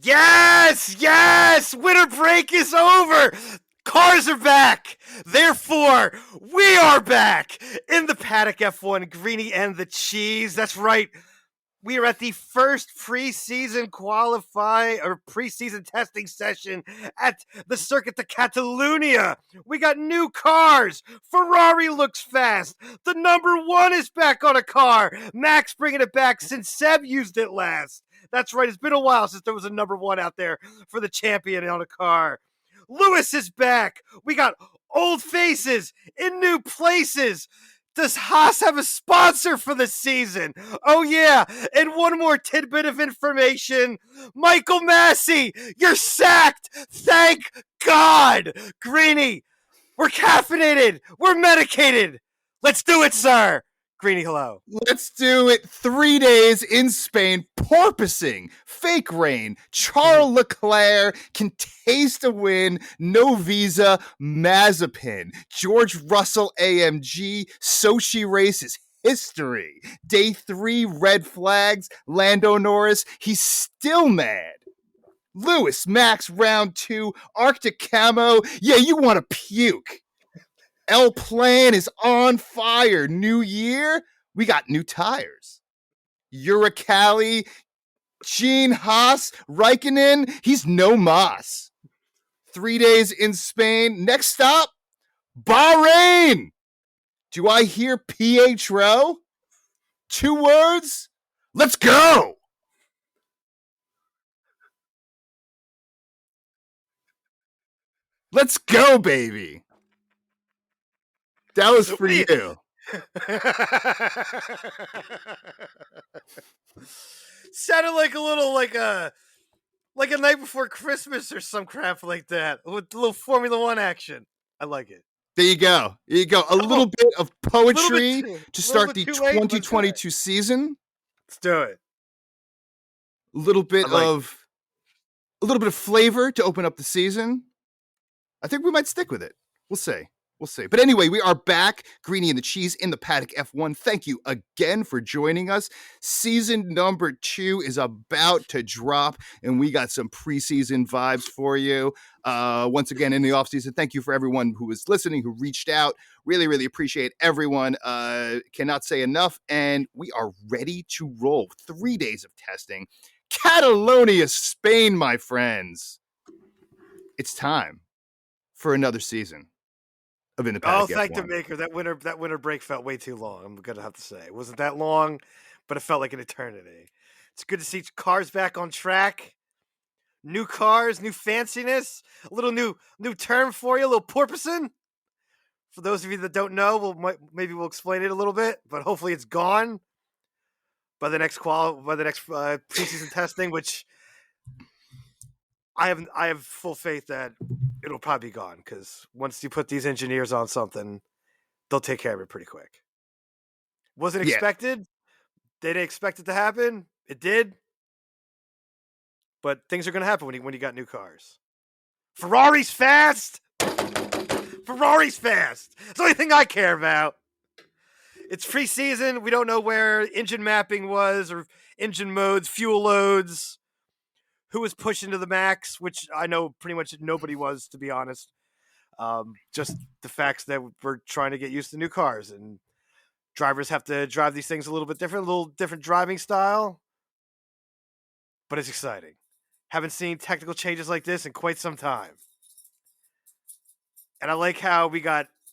Yes! Winter break is over! Cars are back! Therefore, we are back! In the Paddock F1, Greeny and the Cheese. That's right. We are at the first preseason preseason testing session at the Circuit de Catalunya. We got new cars. Ferrari looks fast. The number one is back on a car. Max bringing it back since Seb used it last. That's right. It's been a while since there was a number one out there for the champion on a car. Lewis is back. We got old faces in new places. Does Haas have a sponsor for the season? Oh, yeah. And one more tidbit of information. Michael Masi, you're sacked. Thank God. Greeny, we're caffeinated. We're medicated. Let's do it, sir. Greeny, hello. Let's do it. 3 days in Spain, porpoising, fake rain. Charles Leclerc can taste a win. No visa, Mazepin. George Russell AMG, Sochi race is history. Day 3, red flags. Lando Norris, he's still mad. Lewis, Max, round 2, Arctic camo. Yeah, you want to puke. El Plan is on fire. New year, we got new tires. Uricali, Gene Haas, Raikkonen, he's no mas. 3 days in Spain. Next stop, Bahrain. Do I hear Pietro? 2 words? Let's go. Let's go, baby. That was for you. Sounded like a little like a night before Christmas or some crap like that with a little Formula One action. I like it. There you go. A little bit of poetry to start the 2022 season. Let's do it. A little bit of flavor to open up the season. I think we might stick with it. We'll see. But anyway, we are back. Greeny and the Cheese in the Paddock F1. Thank you again for joining us. Season number 2 is about to drop, and we got some preseason vibes for you. Once again, in the offseason, thank you for everyone who was listening, who reached out. Really, really appreciate everyone. Cannot say enough. And we are ready to roll. 3 days of testing. Catalonia, Spain, my friends. It's time for another season of In the Paddock F1. Thank the maker. That winter break felt way too long. I'm gonna have to say it wasn't that long, but it felt like an eternity. It's good to see cars back on track. New cars, new fanciness. A little new term for you, a little porpoising. For those of you that don't know, maybe we'll explain it a little bit, but hopefully it's gone by the next preseason testing, which I have full faith that it'll probably be gone, because once you put these engineers on something, they'll take care of it pretty quick. Wasn't expected. They didn't expect it to happen. It did. But things are going to happen when you got new cars. Ferrari's fast. Ferrari's fast. That's the only thing I care about. It's preseason. We don't know where engine mapping was, or engine modes, fuel loads. Who was pushing to the max, which I know pretty much nobody was, to be honest. Just the facts that we're trying to get used to new cars, and drivers have to drive these things a little different driving style. But it's exciting. Haven't seen technical changes like this in quite some time. And I like how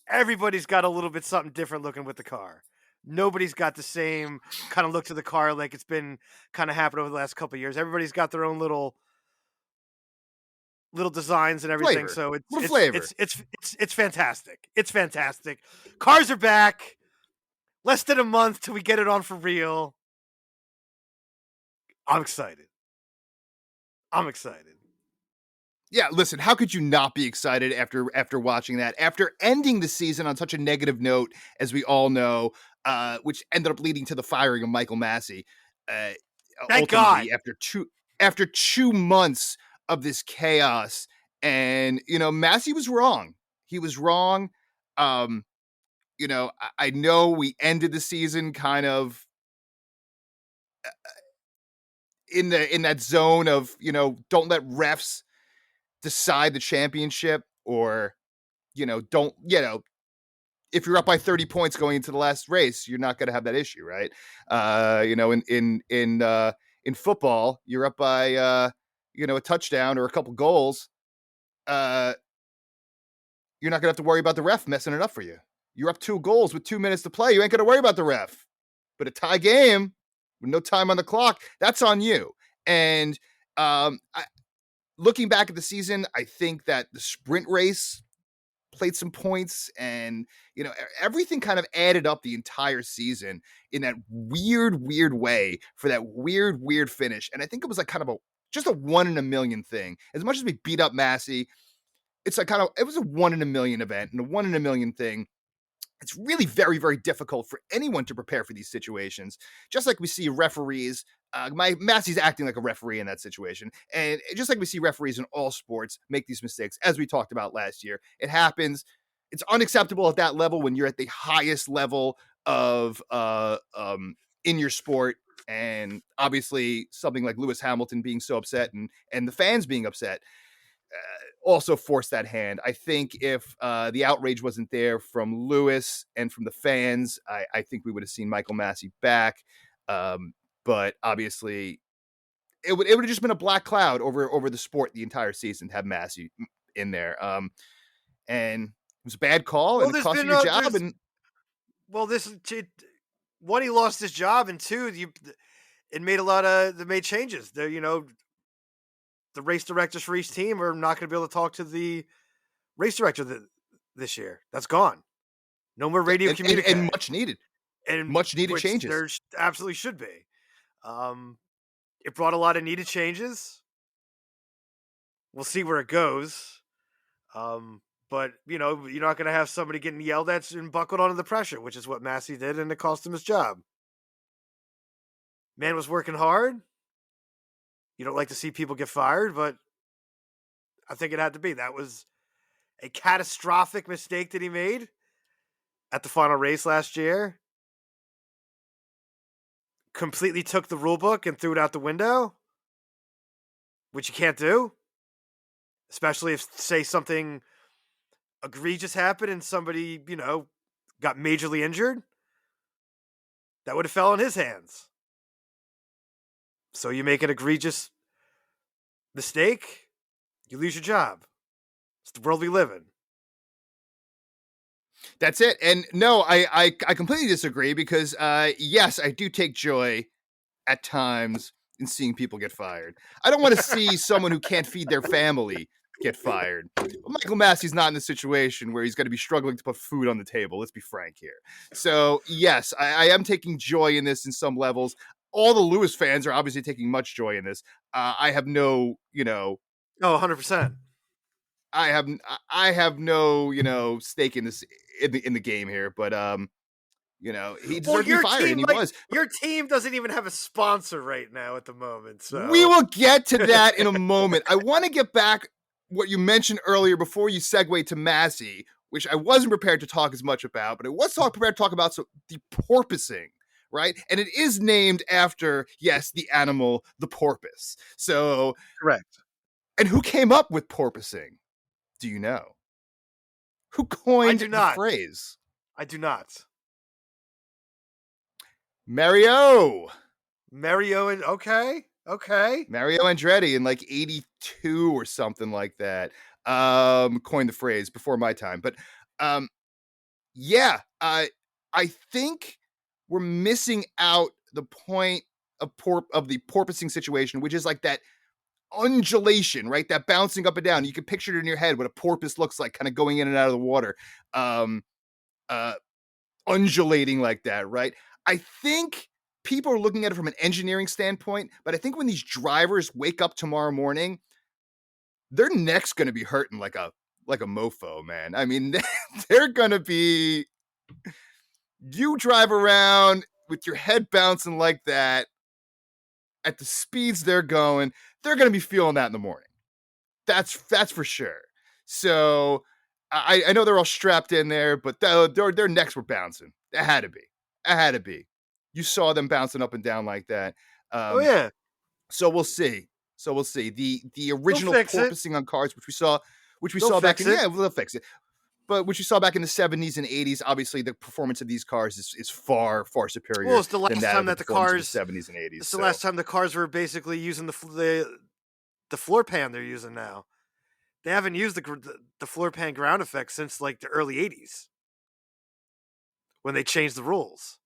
everybody's got a little bit something different looking with the car. Nobody's got the same kind of look to the car like it's been kind of happening over the last couple of years. Everybody's got their own little designs and everything. Flavor. So it's fantastic. It's fantastic. Cars are back. Less than a month till we get it on for real. I'm excited. Yeah, listen, how could you not be excited after watching that? After ending the season on such a negative note, as we all know, which ended up leading to the firing of Michael Masi. Thank God. After 2 months of this chaos, and Masi was wrong. He was wrong. I know we ended the season kind of in that zone of, don't let refs decide the championship, or, don't, if you're up by 30 points going into the last race, you're not going to have that issue, right? In football, you're up by a touchdown or a couple goals. You're not going to have to worry about the ref messing it up for you. You're up 2 goals with 2 minutes to play. You ain't going to worry about the ref. But a tie game with no time on the clock, that's on you. And looking back at the season, I think that the sprint race played some points, and everything kind of added up the entire season in that weird way for that weird finish. And I think it was like kind of just a 1 in a million thing. As much as we beat up Masi, it's like it was a 1 in a million event, and a 1 in a million thing. It's really very, very difficult for anyone to prepare for these situations. Just like we see referees, Massey's acting like a referee in that situation. And just like we see referees in all sports make these mistakes, as we talked about last year, it happens. It's unacceptable at that level when you're at the highest level of in your sport. And obviously something like Lewis Hamilton being so upset and the fans being upset also forced that hand. I think if the outrage wasn't there from Lewis and from the fans, I think we would have seen Michael Masi back. But obviously, it would have just been a black cloud over the sport the entire season to have Masi in there. And it was a bad call, and it cost you your job. And one, he lost his job, and two, it made changes. The race directors for each team are not going to be able to talk to the race director this year. That's gone. No more radio communication. And much needed changes. There absolutely should be. It brought a lot of needed changes. We'll see where it goes. But, you're not going to have somebody getting yelled at and buckled under the pressure, which is what Masi did, and it cost him his job. Man was working hard. You don't like to see people get fired, but I think it had to be. That was a catastrophic mistake that he made at the final race last year. Completely took the rule book and threw it out the window, which you can't do. Especially if, say, something egregious happened and somebody, got majorly injured. That would have fell in his hands. So you make an egregious mistake, you lose your job. It's the world we live in. That's it. And no, I completely disagree because, yes, I do take joy at times in seeing people get fired. I don't want to see someone who can't feed their family get fired. But Michael Masi's not in the situation where he's going to be struggling to put food on the table. Let's be frank here. So, yes, I am taking joy in this in some levels. All the Lewis fans are obviously taking much joy in this. I have no, 100%. I have no, stake in this in the game here, but he deserved to be fired, and he was. Your team doesn't even have a sponsor right now at the moment. So we will get to that in a moment. I want to get back what you mentioned earlier before you segue to Masi, which I wasn't prepared to talk as much about, but I was prepared to talk about the porpoising. Right. And it is named after, yes, the animal, the porpoise. So correct. And who came up with porpoising? Do you know? Who coined the phrase? I do not. Mario. And okay. Mario Andretti in like 82 or something like that. Coined the phrase before my time. But yeah, I think we're missing out the point of the porpoising situation, which is like that undulation, right? That bouncing up and down. You can picture it in your head what a porpoise looks like, kind of going in and out of the water, undulating like that, right? I think people are looking at it from an engineering standpoint, but I think when these drivers wake up tomorrow morning, their neck's going to be hurting like a mofo, man. I mean, they're going to be. You drive around with your head bouncing like that at the speeds they're going, they're going to be feeling that in the morning. That's for sure. So I know they're all strapped in there, but their necks were bouncing. It had to be. You saw them bouncing up and down like that. Oh, yeah. So we'll see. The They'll original fix it. porpoising on cars, which we They'll saw back fix in it. they'll fix it. But which you saw back in the 70s and 80s, obviously the performance of these cars is far, far Well, superior it's the than last that time of the that the performance of the cars. 70s and 80s. It's the So last time the cars were basically using the floor pan they're using now. They haven't used the floor pan ground effect since like the early '80s when they changed the rules.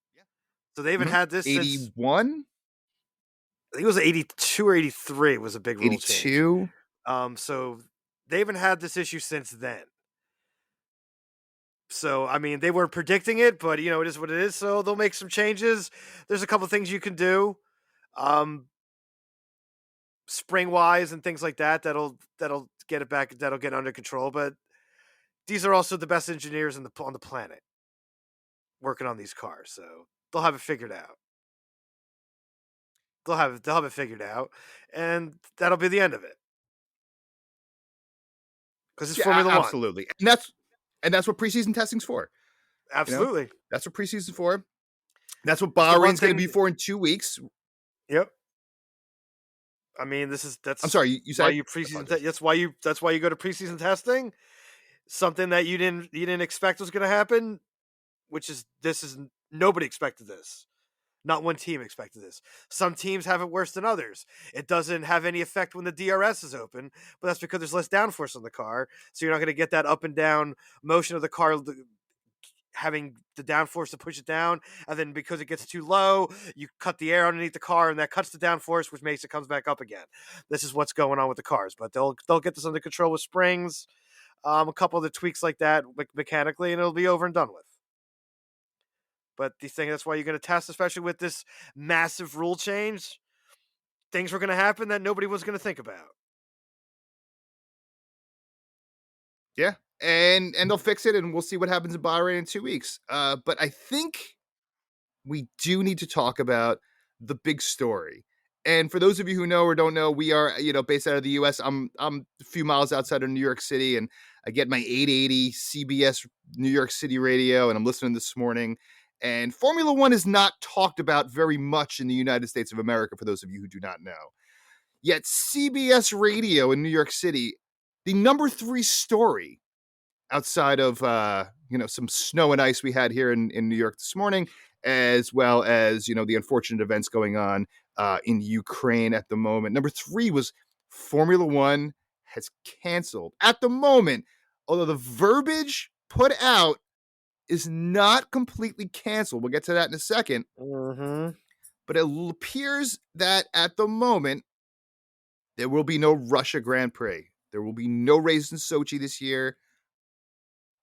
So they haven't had this since 81, I think it was '82 or '83 was a big rule change. 82. So they haven't had this issue since then. So I mean, they weren't predicting it, but you know, it is what it is. So they'll make some changes. There's a couple things you can do, spring wise and things like that. That'll get it back. That'll get under control. But these are also the best engineers on the planet working on these cars, so they'll have it figured out. They'll have it figured out, and that'll be the end of it because it's Yeah, Formula One. absolutely. And that's what preseason testing's for. You know, Absolutely, that's what preseason's for. That's what it's the one Bahrain's going to be thing. for in 2 weeks. Yep. I mean, I'm that's sorry, you why said? you preseason. Apologize. That's why you go to preseason testing. Something that you didn't expect was going to happen, which is this is nobody expected this. Not one team expected this. Some teams have it worse than others. It doesn't have any effect when the DRS is open, but that's because there's less downforce on the car, so you're not going to get that up and down motion of the car having the downforce to push it down, and then because it gets too low, you cut the air underneath the car, and that cuts the downforce, which makes it comes back up again. This is what's going on with the cars, but they'll get this under control with springs, a couple of the tweaks like that mechanically, and it'll be over and done with. But these things, that's why you're going to test, especially with this massive rule change. Things were going to happen that nobody was going to think about. Yeah, and they'll fix it, and we'll see what happens in Bahrain in 2 weeks. But I think we do need to talk about the big story. And for those of you who know or don't know, we are based out of the U.S. I'm a few miles outside of New York City, and I get my 880 CBS New York City radio, and I'm listening this morning. And Formula One is not talked about very much in the United States of America. For those of you who do not know, yet CBS Radio in New York City, the number 3 story outside of some snow and ice we had here in New York this morning, as well as the unfortunate events going on in Ukraine at the moment. Number 3 was Formula One has canceled at the moment, although the verbiage put out is not completely canceled. We'll get to that in a second. Mm-hmm. But it appears that at the moment there will be no Russia Grand Prix. There will be no race in Sochi this year.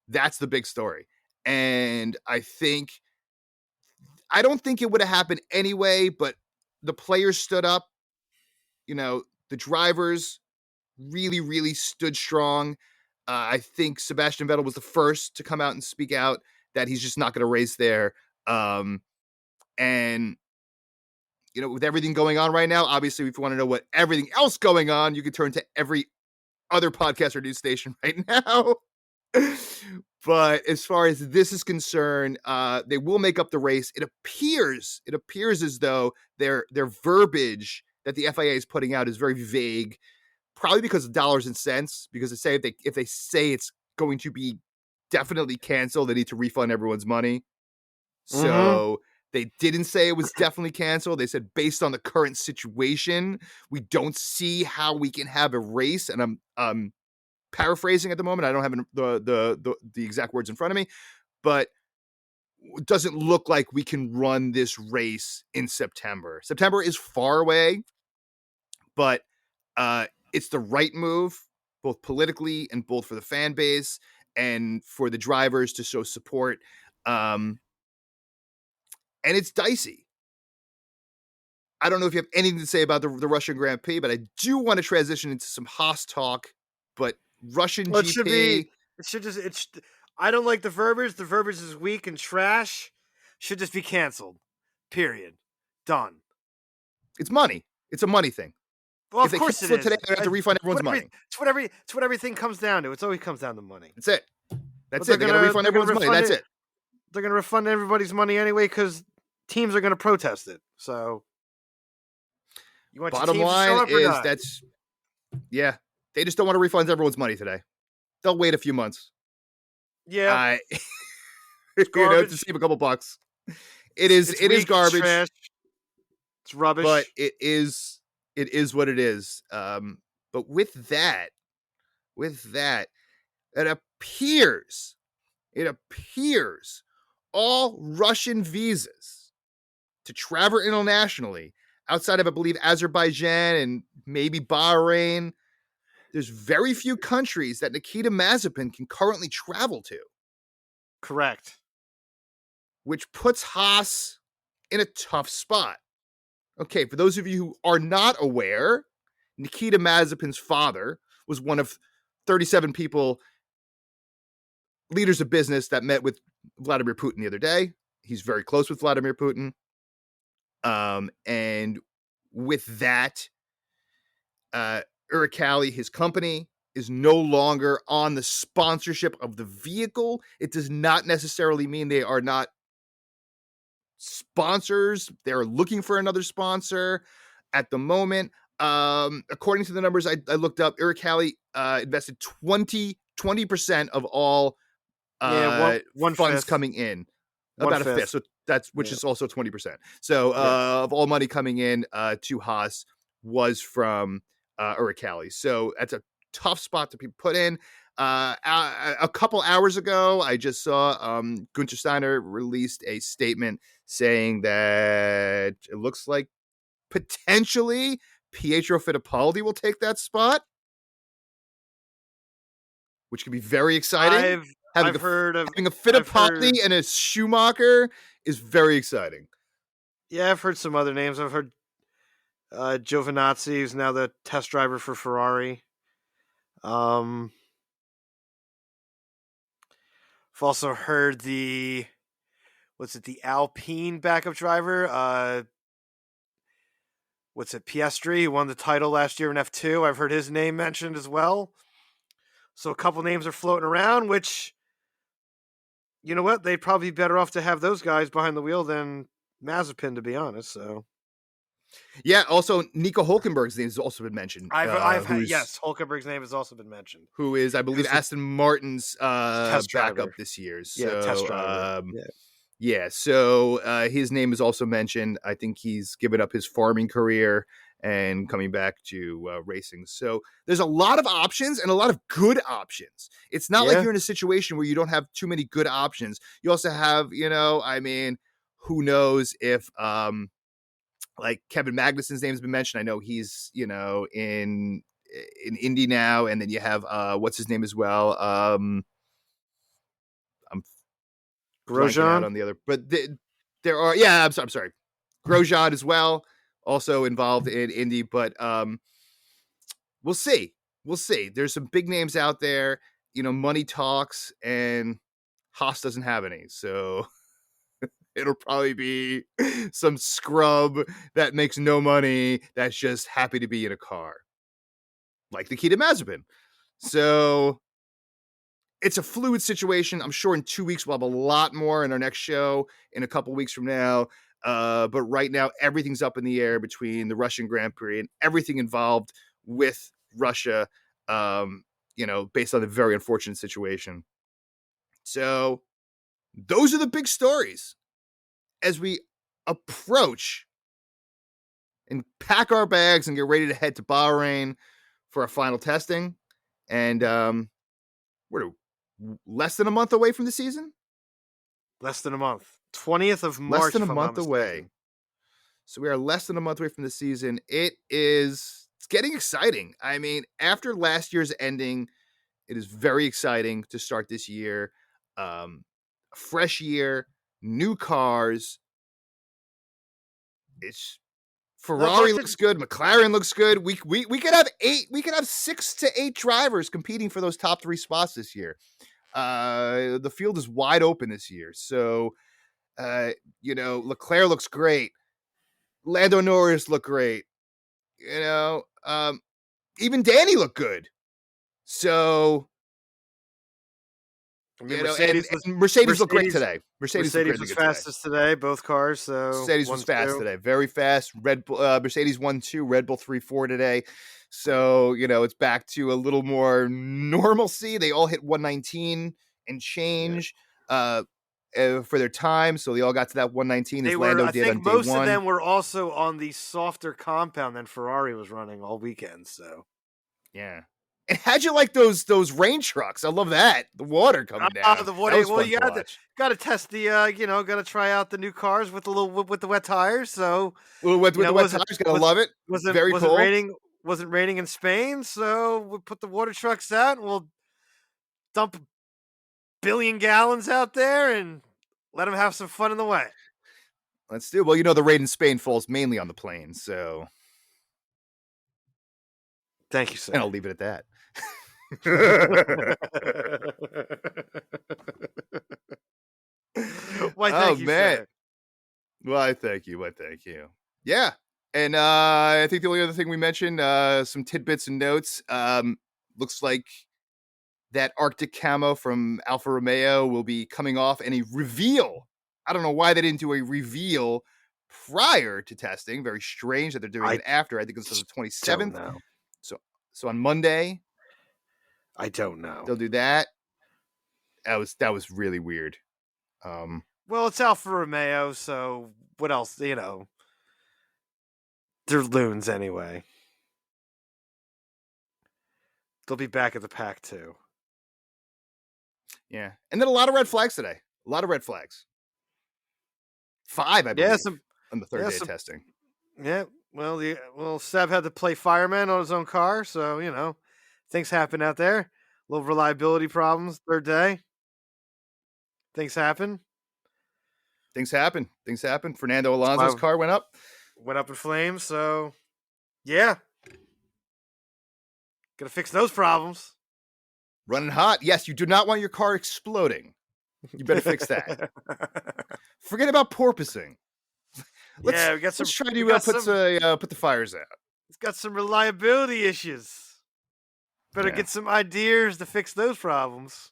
That's the big story. And I don't think it would have happened anyway, but the players stood up. The drivers really, really stood strong. I think Sebastian Vettel was the first to come out and speak out that he's just not going to race there. And, with everything going on right now, obviously, if you want to know what everything else going on, you can turn to every other podcast or news station right now. But as far as this is concerned, they will make up the race. It appears as though their verbiage that the FIA is putting out is very vague, probably because of dollars and cents. Because if they say it's going to be definitely canceled, they need to refund everyone's money. So they didn't say it was definitely canceled. They said based on the current situation, we don't see how we can have a race. And I'm paraphrasing at the moment. I don't have the exact words in front of me, but it doesn't look like we can run this race in September. September is far away, but it's the right move, both politically and both for the fan base and for the drivers to show support. And it's dicey. I don't know if you have anything to say about the Russian Grand Prix, but I do want to transition into some Haas talk. But Russian Well, GP. it should just, I don't like the verbiage. The verbiage is weak and trash. Should just be canceled. Period. Done. It's money. It's a money thing. Well, if of course cancel it is. today, they have to refund everyone's money. It's what everything comes down to. It's always comes down to money. That's it. That's it. They're going to refund everyone's money. That's it. They're going to refund everybody's money anyway because teams are going to protest it. So, You want your Bottom teams to show line up or is not? they just don't want to refund everyone's money today. They'll wait a few months. Yeah, To garbage. save a couple bucks. It's It is weak. It's garbage, trash. It's but rubbish. it is what it is. But with that, it appears all Russian visas to travel internationally outside of, I believe, Azerbaijan and maybe Bahrain, there's very few countries that Nikita Mazepin can currently travel to, Correct. which puts Haas in a tough spot. Okay, for those of you who are not aware, Nikita Mazepin's father was one of 37 people, leaders of business, that met with Vladimir Putin the other day. He's very close with Vladimir Putin. And with that, Uralkali, his company, is no longer on the sponsorship of the vehicle. It does not necessarily mean they are not sponsors. They're looking for another sponsor at the moment. According to the numbers I looked up, Uralkali invested 20% of all one funds fifth. coming in. One About a fifth. So that's, which is also 20%. So of all money coming in to Haas was from Uralkali. So that's a tough spot to be put in. A couple hours ago, I just saw Gunther Steiner released a statement saying that it looks like potentially Pietro Fittipaldi will take that spot, which could be very exciting. I've heard of having a Fittipaldi and a Schumacher is very exciting. Yeah, I've heard some other names. I've heard Giovinazzi, who's now the test driver for Ferrari. I've also heard the Alpine backup driver? Piastri, who won the title last year in F2. I've heard his name mentioned as well. So a couple names are floating around, which, you know what? They'd probably be better off to have those guys behind the wheel than Mazepin, to be honest. So, yeah. Also, Nico Hulkenberg's name has also been mentioned. Yes, Hulkenberg's name has also been mentioned. Who is, I believe, Aston Martin's backup this year. So, test driver. So his name is also mentioned. I think he's given up his farming career and coming back to racing. So there's a lot of options and a lot of good options. It's not like you're in a situation where you don't have too many good options. You also have, who knows if like Kevin Magnussen's name has been mentioned. I know he's, in Indy now. And then you have what's his name as well. I'm Grosjean out on the other, but there are, I'm sorry. Grosjean as well, also involved in Indy, but we'll see. There's some big names out there, money talks, and Haas doesn't have any. So it'll probably be some scrub that makes no money that's just happy to be in a car, like Nikita Mazepin. So it's a fluid situation. I'm sure in 2 weeks we'll have a lot more in our next show in a couple weeks from now. But right now, everything's up in the air between the Russian Grand Prix and everything involved with Russia, based on the very unfortunate situation. So those are the big stories as we approach and pack our bags and get ready to head to Bahrain for our final testing. And we're less than a month away from the season? Less than a month. 20th of March. Less than a month away. So we are less than a month away from the season. It's getting exciting. I mean, after last year's ending, it is very exciting to start this year. A fresh year, new cars. It's Ferrari looks good. McLaren looks good. We could have 6 to 8 drivers competing for those top 3 spots this year. The field is wide open this year. So, Leclerc looks great. Lando Norris look great. Even Danny looked good. So I mean, And Mercedes looked great today. Mercedes looked Mercedes really was good today. fastest today, both cars. So Mercedes was fast 1-2. today, very fast. Red Bull, Mercedes 1-2, Red Bull 3-4 today. So it's back to a little more normalcy. They all hit 119 and change for their time, so they all got to that 119 as Lando I did think on day most of one. them were also on the softer compound than Ferrari was running all weekend. So Yeah. And how'd you like those rain trucks? I love that. The water coming down. the water. That was Well, fun you to watch. got to test the got to try out the new cars with the wet tires. So With the wet tires, gotta love it. Very wasn't cool. raining in Spain, so we put the water trucks out and we'll dump a billion gallons out there and let them have some fun in the wet. Let's do. Well, the rain in Spain falls mainly on the plains, so Thank you, sir. and I'll leave it at that. Why, thank you, man. sir. Why, thank you. Yeah. And I think the only other thing we mentioned, some tidbits and notes. Looks like that Arctic camo from Alfa Romeo will be coming off, and a reveal. I don't know why they didn't do a reveal prior to testing. Very strange that they're doing it after. I think it's the 27th. So on Monday, I don't know. They'll do that. That was really weird. Well, it's Alfa Romeo, so what else? They're loons anyway. They'll be back at the pack too. Yeah, and then a lot of red flags today. A lot of red flags. 5, I believe, on the third day of testing. Yeah, well, Seb had to play fireman on his own car, so things happen out there. Little reliability problems third day. Things happen. Fernando Alonso's car went up in flames. So, yeah, gotta fix those problems. Running hot. Yes, you do not want your car exploding. You better fix that. Forget about porpoising. Let's try to put the fires out. It's got some reliability issues. Better get some ideas to fix those problems.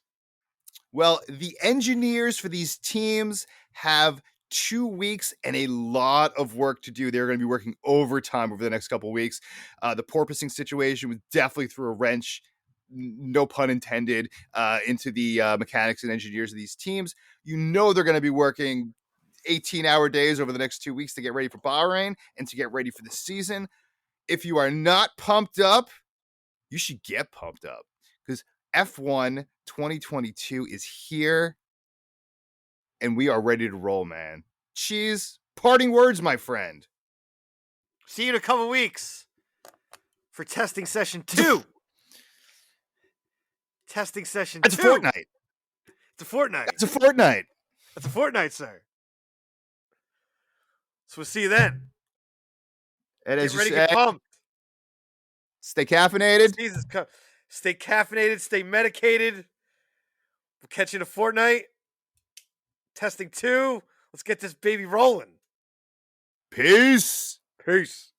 Well, the engineers for these teams have 2 weeks and a lot of work to do. They're going to be working overtime over the next couple of weeks. The porpoising situation was definitely threw a wrench, no pun intended, into the mechanics and engineers of these teams. They're going to be working 18-hour days over the next 2 weeks to get ready for Bahrain and to get ready for the season. If you are not pumped up, you should get pumped up, because F1 2022 is here and we are ready to roll, man. Cheese, parting words, my friend. See you in a couple weeks for testing session 2. Testing session 2. It's a fortnight. It's a fortnight. It's a fortnight. That's a fortnight, sir. So we'll see you then. And get ready, get pumped. Stay caffeinated. Stay caffeinated. Stay medicated. We'll catch you in a fortnight. Testing 2. Let's get this baby rolling. Peace. Peace.